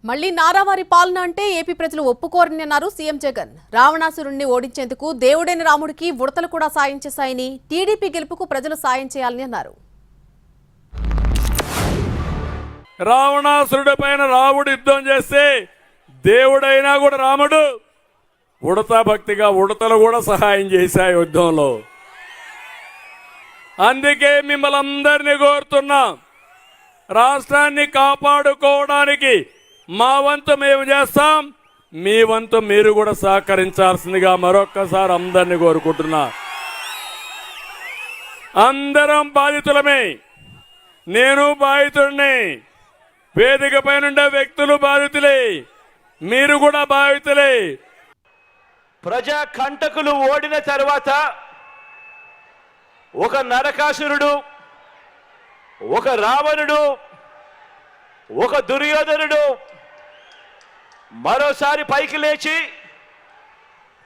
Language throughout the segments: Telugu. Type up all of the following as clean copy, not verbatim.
మళ్లీ నారావారి పాలన అంటే ఏపీ ప్రజలు ఒప్పుకోరని అన్నారు సీఎం జగన్. రావణాసురుణ్ణి ఓడించేందుకు దేవుడైన రాముడికి ఉడతలు కూడా సాయం చేశాయని, టీడీపీ గెలుపుకు ప్రజలు సాయం చేయాలని అన్నారు. రావణాసురుడి పైన రాముడు యుద్ధం చేస్తే దేవుడైనా కూడా రాముడు ఉడతా భక్తిగా ఉడతలు కూడా సహాయం చేశాయి యుద్ధంలో. అందుకే మిమ్మల్ని అందరినీ కోరుతున్నా, రాష్ట్రాన్ని కాపాడుకోవడానికి మా వంతు మేము చేస్తాం, మీ వంతు మీరు కూడా సహకరించాల్సిందిగా మరొక్కసారి అందరినీ కోరుకుంటున్నా. అందరం బాధితులమే, నేను బాధితుడిని, వేదిక పైనుండే వ్యక్తులు బాధితులే, మీరు కూడా బాధితులే. ప్రజా కంటకులు ఓడిన తర్వాత ఒక నరకాసురుడు, ఒక రావణుడు, ఒక దుర్యోధనుడు మరోసారి పైకి లేచి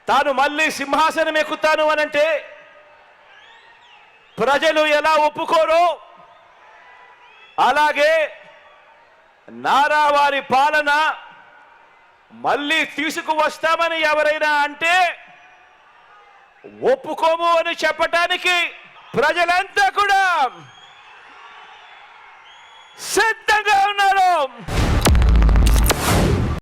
తాను మళ్ళీ సింహాసనం ఎక్కుతాను అనంటే ప్రజలు ఎలా ఒప్పుకోరో, అలాగే నారావారి పాలన మళ్ళీ తీసుకువస్తామని ఎవరైనా అంటే ఒప్పుకోము అని చెప్పటానికి ప్రజలంతా కూడా సిద్ధంగా ఉన్నారు.